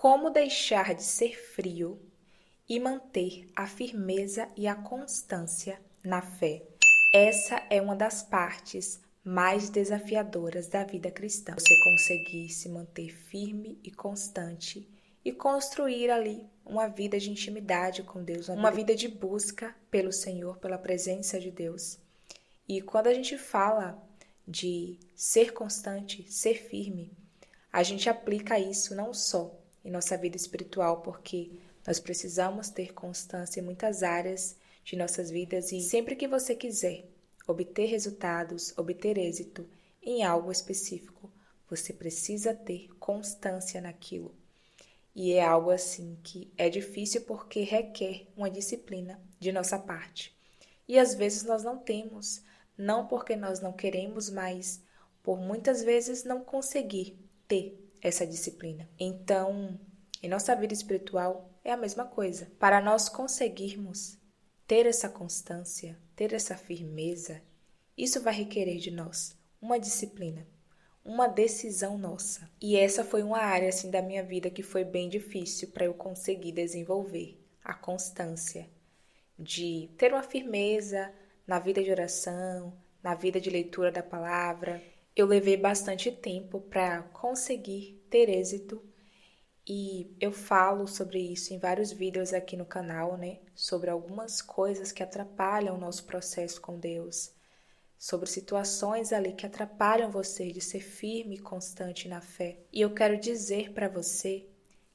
Como deixar de ser frio e manter a firmeza e a constância na fé? Essa é uma das partes mais desafiadoras da vida cristã. Você conseguir se manter firme e constante e construir ali uma vida de intimidade com Deus, uma vida de busca pelo Senhor, pela presença de Deus. E quando a gente fala de ser constante, ser firme, a gente aplica isso não só em nossa vida espiritual, porque nós precisamos ter constância em muitas áreas de nossas vidas e sempre que você quiser obter resultados, obter êxito em algo específico, você precisa ter constância naquilo. E é algo assim que é difícil porque requer uma disciplina de nossa parte. E às vezes nós não temos, não porque nós não queremos, mas por muitas vezes não conseguir ter essa disciplina. Então, em nossa vida espiritual é a mesma coisa. Para nós conseguirmos ter essa constância, ter essa firmeza, isso vai requerer de nós uma disciplina, uma decisão nossa. E essa foi uma área assim da minha vida que foi bem difícil para eu conseguir desenvolver a constância de ter uma firmeza na vida de oração, na vida de leitura da palavra. Eu levei bastante tempo para conseguir ter êxito e eu falo sobre isso em vários vídeos aqui no canal, né? Sobre algumas coisas que atrapalham o nosso processo com Deus, sobre situações ali que atrapalham você de ser firme e constante na fé. E eu quero dizer para você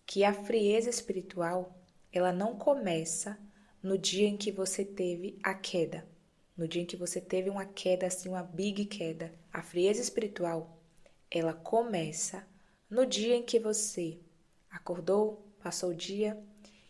que a frieza espiritual, ela não começa no dia em que você teve a queda. No dia em que você teve uma queda, assim, uma big queda. A frieza espiritual, ela começa no dia em que você acordou, passou o dia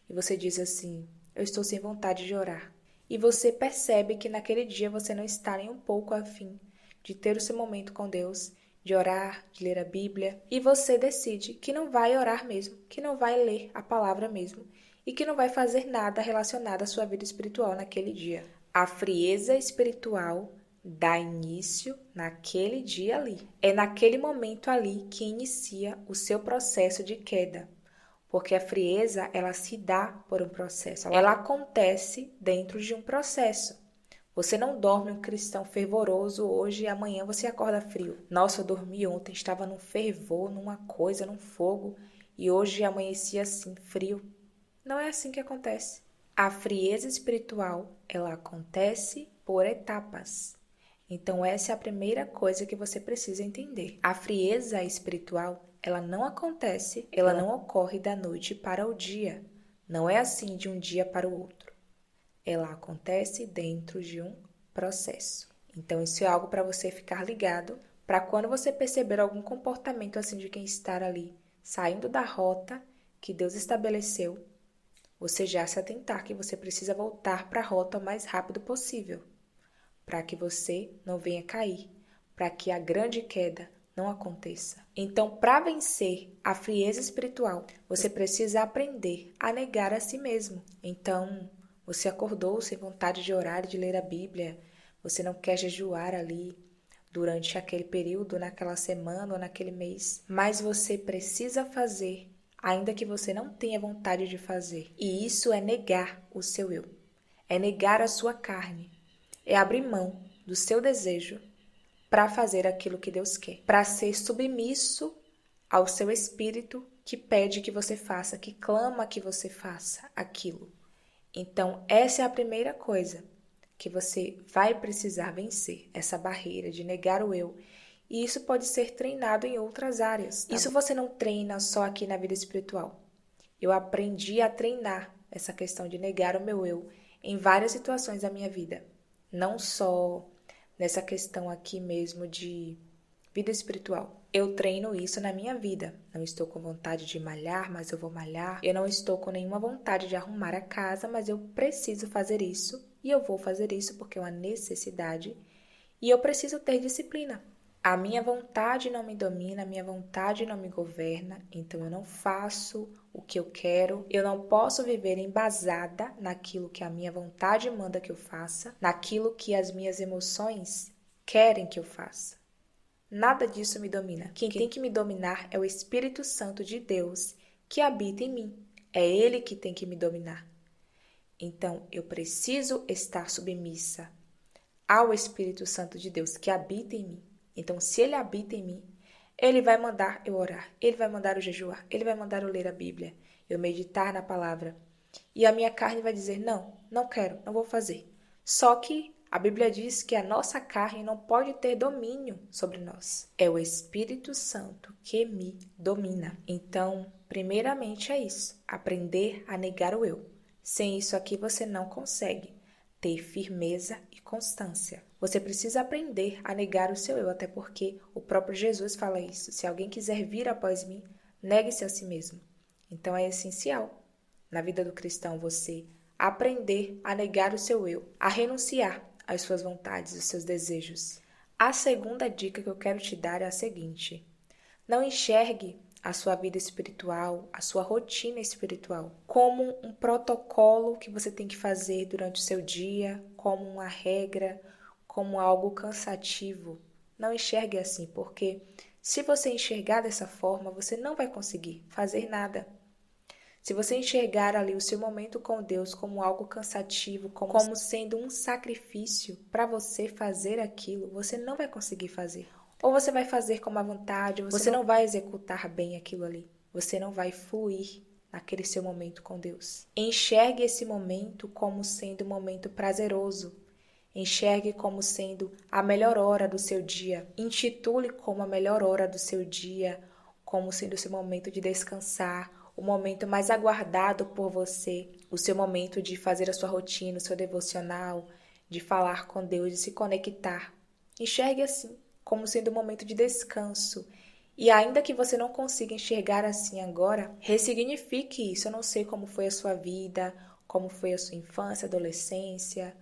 e você diz assim: eu estou sem vontade de orar. E você percebe que naquele dia você não está nem um pouco afim de ter o seu momento com Deus, de orar, de ler a Bíblia. E você decide que não vai orar mesmo, que não vai ler a palavra mesmo e que não vai fazer nada relacionado à sua vida espiritual naquele dia. A frieza espiritual dá início naquele dia ali. É naquele momento ali que inicia o seu processo de queda. Porque a frieza, ela se dá por um processo. Ela acontece dentro de um processo. Você não dorme um cristão fervoroso hoje e amanhã você acorda frio. Nossa, eu dormi ontem, estava num fervor, numa coisa, num fogo, e hoje amanheci assim, frio. Não é assim que acontece. A frieza espiritual, ela acontece por etapas. Então, essa é a primeira coisa que você precisa entender. A frieza espiritual, ela não acontece, ela não ocorre da noite para o dia. Não é assim de um dia para o outro. Ela acontece dentro de um processo. Então, isso é algo para você ficar ligado, para quando você perceber algum comportamento assim de quem está ali, saindo da rota que Deus estabeleceu, você já se atentar que você precisa voltar para a rota o mais rápido possível, para que você não venha cair, para que a grande queda não aconteça. Então, para vencer a frieza espiritual, você precisa aprender a negar a si mesmo. Então, você acordou sem vontade de orar e de ler a Bíblia, você não quer jejuar ali durante aquele período, naquela semana ou naquele mês, mas você precisa fazer, ainda que você não tenha vontade de fazer. E isso é negar o seu eu, é negar a sua carne, é abrir mão do seu desejo para fazer aquilo que Deus quer, para ser submisso ao seu espírito que pede que você faça, que clama que você faça aquilo. Então, essa é a primeira coisa que você vai precisar vencer, essa barreira de negar o eu. E isso pode ser treinado em outras áreas. Isso você não treina só aqui na vida espiritual. Eu aprendi a treinar essa questão de negar o meu eu em várias situações da minha vida. Não só nessa questão aqui mesmo de vida espiritual. Eu treino isso na minha vida. Não estou com vontade de malhar, mas eu vou malhar. Eu não estou com nenhuma vontade de arrumar a casa, mas eu preciso fazer isso. E eu vou fazer isso porque é uma necessidade. E eu preciso ter disciplina. A minha vontade não me domina, a minha vontade não me governa, então eu não faço o que eu quero. Eu não posso viver embasada naquilo que a minha vontade manda que eu faça, naquilo que as minhas emoções querem que eu faça. Nada disso me domina. Quem tem que me dominar é o Espírito Santo de Deus, que habita em mim. É Ele que tem que me dominar. Então, eu preciso estar submissa ao Espírito Santo de Deus que habita em mim. Então, se Ele habita em mim, Ele vai mandar eu orar, Ele vai mandar eu jejuar, Ele vai mandar eu ler a Bíblia, eu meditar na palavra. E a minha carne vai dizer, não, não quero, não vou fazer. Só que a Bíblia diz que a nossa carne não pode ter domínio sobre nós. É o Espírito Santo que me domina. Então, primeiramente é isso, aprender a negar o eu. Sem isso aqui você não consegue ter firmeza e constância. Você precisa aprender a negar o seu eu, até porque o próprio Jesus fala isso. Se alguém quiser vir após mim, negue-se a si mesmo. Então é essencial na vida do cristão você aprender a negar o seu eu, a renunciar às suas vontades, aos seus desejos. A segunda dica que eu quero te dar é a seguinte: não enxergue a sua vida espiritual, a sua rotina espiritual, como um protocolo que você tem que fazer durante o seu dia, como uma regra, como algo cansativo. Não enxergue assim, porque se você enxergar dessa forma, você não vai conseguir fazer nada. Se você enxergar ali o seu momento com Deus como algo cansativo, como sendo um sacrifício para você fazer aquilo, você não vai conseguir fazer. Ou você vai fazer com má vontade, você não vai executar bem aquilo ali. Você não vai fluir naquele seu momento com Deus. Enxergue esse momento como sendo um momento prazeroso. Enxergue como sendo a melhor hora do seu dia. Intitule como a melhor hora do seu dia, como sendo o seu momento de descansar, o momento mais aguardado por você, o seu momento de fazer a sua rotina, o seu devocional, de falar com Deus, de se conectar. Enxergue assim, como sendo um momento de descanso. E ainda que você não consiga enxergar assim agora, ressignifique isso. Eu não sei como foi a sua vida, como foi a sua infância, adolescência,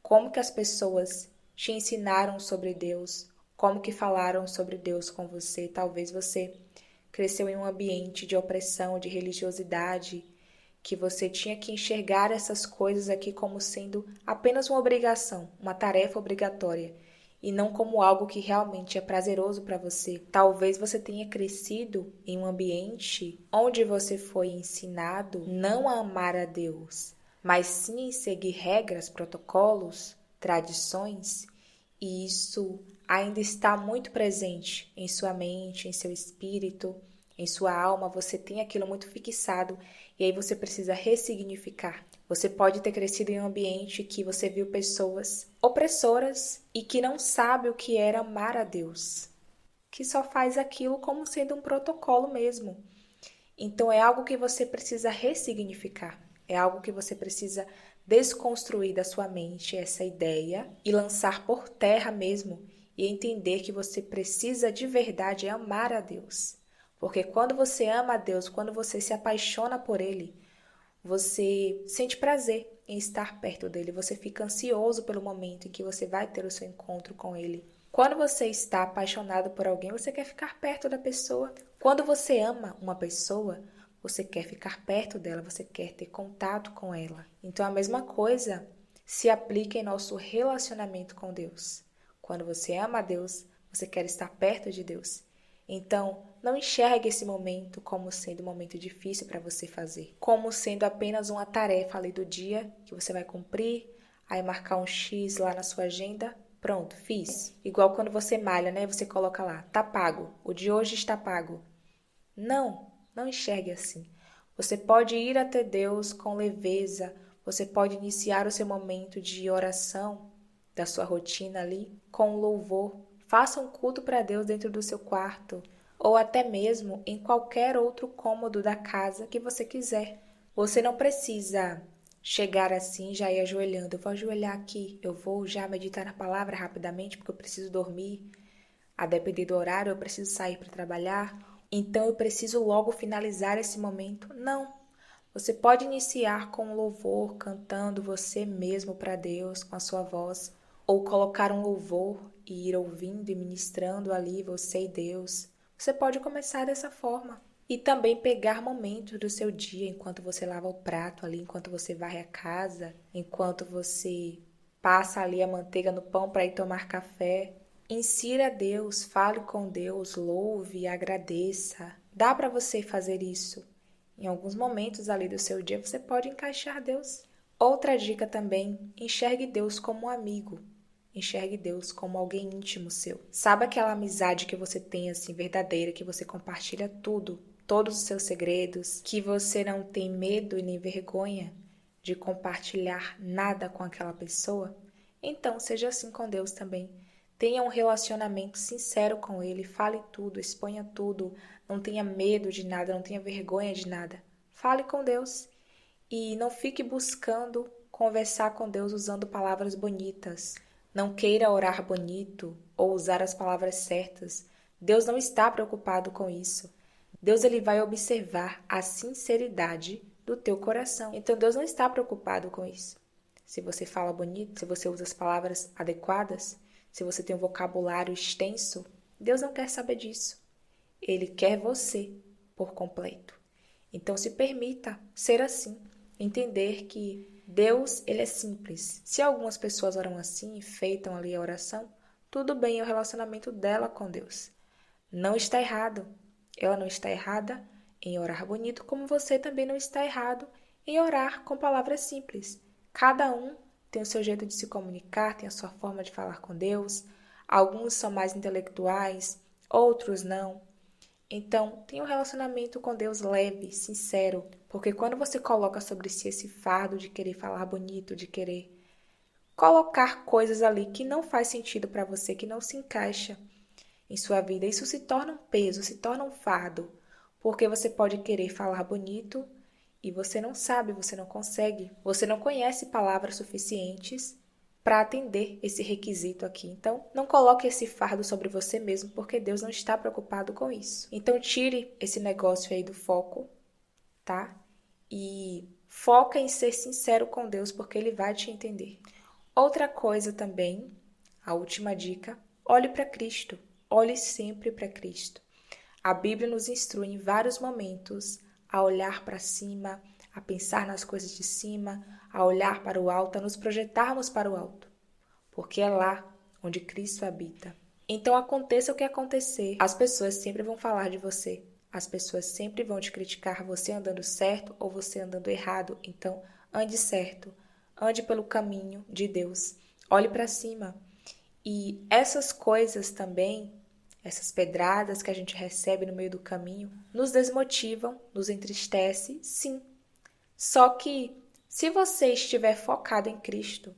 como que as pessoas te ensinaram sobre Deus, como que falaram sobre Deus com você. Talvez você cresceu em um ambiente de opressão, de religiosidade, que você tinha que enxergar essas coisas aqui como sendo apenas uma obrigação, uma tarefa obrigatória, e não como algo que realmente é prazeroso para você. Talvez você tenha crescido em um ambiente onde você foi ensinado não a amar a Deus, mas sim seguir regras, protocolos, tradições, e isso ainda está muito presente em sua mente, em seu espírito, em sua alma. Você tem aquilo muito fixado e aí você precisa ressignificar. Você pode ter crescido em um ambiente que você viu pessoas opressoras e que não sabe o que era amar a Deus, que só faz aquilo como sendo um protocolo mesmo. Então é algo que você precisa ressignificar, é algo que você precisa desconstruir da sua mente essa ideia e lançar por terra mesmo e entender que você precisa de verdade amar a Deus. Porque quando você ama a Deus, quando você se apaixona por Ele, você sente prazer em estar perto dele, você fica ansioso pelo momento em que você vai ter o seu encontro com ele. Quando você está apaixonado por alguém, você quer ficar perto da pessoa. Quando você ama uma pessoa, você quer ficar perto dela, você quer ter contato com ela. Então a mesma coisa se aplica em nosso relacionamento com Deus. Quando você ama a Deus, você quer estar perto de Deus. Então, não enxergue esse momento como sendo um momento difícil para você fazer, como sendo apenas uma tarefa ali do dia que você vai cumprir, aí marcar um X lá na sua agenda, pronto, fiz. Igual quando você malha, né? Você coloca lá, tá pago, o de hoje está pago. Não, não enxergue assim. Você pode ir até Deus com leveza, você pode iniciar o seu momento de oração, da sua rotina ali, com louvor. Faça um culto para Deus dentro do seu quarto, ou até mesmo em qualquer outro cômodo da casa que você quiser. Você não precisa chegar assim já ir ajoelhando. Eu vou ajoelhar aqui, eu vou já meditar na palavra rapidamente porque eu preciso dormir. A depender do horário, eu preciso sair para trabalhar. Então eu preciso logo finalizar esse momento. Não. Você pode iniciar com um louvor, cantando você mesmo para Deus com a sua voz, ou colocar um louvor e ir ouvindo e ministrando ali você e Deus. Você pode começar dessa forma. E também pegar momentos do seu dia, enquanto você lava o prato ali, enquanto você varre a casa, enquanto você passa ali a manteiga no pão para ir tomar café. Insira a Deus, fale com Deus, louve, agradeça. Dá para você fazer isso Em alguns momentos ali do seu dia você pode encaixar Deus. Outra dica também, enxergue Deus como um amigo. Enxergue Deus como alguém íntimo seu. Sabe aquela amizade que você tem assim verdadeira, que você compartilha tudo, todos os seus segredos, que você não tem medo e nem vergonha de compartilhar nada com aquela pessoa? Então, seja assim com Deus também. Tenha um relacionamento sincero com Ele, fale tudo, exponha tudo, não tenha medo de nada, não tenha vergonha de nada. Fale com Deus e não fique buscando conversar com Deus usando palavras bonitas. Não queira orar bonito ou usar as palavras certas. Deus não está preocupado com isso. Deus ele vai observar a sinceridade do teu coração. Então Deus não está preocupado com isso. Se você fala bonito, se você usa as palavras adequadas, se você tem um vocabulário extenso, Deus não quer saber disso. Ele quer você por completo. Então se permita ser assim, entender que Deus, ele é simples. Se algumas pessoas oram assim e feitam ali a oração, tudo bem, é o relacionamento dela com Deus. Não está errado. Ela não está errada em orar bonito, como você também não está errado em orar com palavras simples. Cada um tem o seu jeito de se comunicar, tem a sua forma de falar com Deus. Alguns são mais intelectuais, outros não. Então, tenha um relacionamento com Deus leve, sincero, porque quando você coloca sobre si esse fardo de querer falar bonito, de querer colocar coisas ali que não faz sentido para você, que não se encaixa em sua vida, isso se torna um peso, se torna um fardo, porque você pode querer falar bonito e você não sabe, você não consegue, você não conhece palavras suficientes para atender esse requisito aqui. Então, não coloque esse fardo sobre você mesmo, porque Deus não está preocupado com isso. Então, tire esse negócio aí do foco, tá? E foca em ser sincero com Deus, porque Ele vai te entender. Outra coisa também, a última dica, olhe para Cristo. Olhe sempre para Cristo. A Bíblia nos instrui em vários momentos a olhar para cima, a pensar nas coisas de cima, a olhar para o alto, a nos projetarmos para o alto, porque é lá onde Cristo habita. Então aconteça o que acontecer, as pessoas sempre vão falar de você, as pessoas sempre vão te criticar, você andando certo ou você andando errado. Então ande certo, ande pelo caminho de Deus, olhe para cima. E essas coisas também, essas pedradas que a gente recebe no meio do caminho, nos desmotivam, nos entristece, sim. Só que, se você estiver focado em Cristo,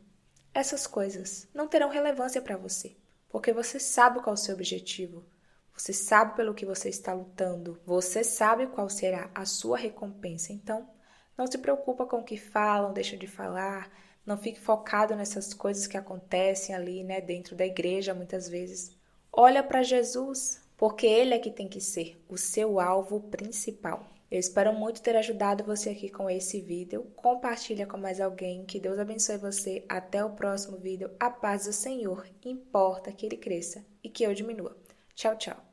essas coisas não terão relevância para você, porque você sabe qual é o seu objetivo, você sabe pelo que você está lutando, você sabe qual será a sua recompensa. Então, não se preocupa com o que falam, deixam de falar, não fique focado nessas coisas que acontecem ali, né, dentro da igreja muitas vezes. Olha para Jesus, porque Ele é que tem que ser o seu alvo principal. Eu espero muito ter ajudado você aqui com esse vídeo. Compartilha com mais alguém. Que Deus abençoe você. Até o próximo vídeo. A paz do Senhor importa que Ele cresça e que eu diminua. Tchau, tchau.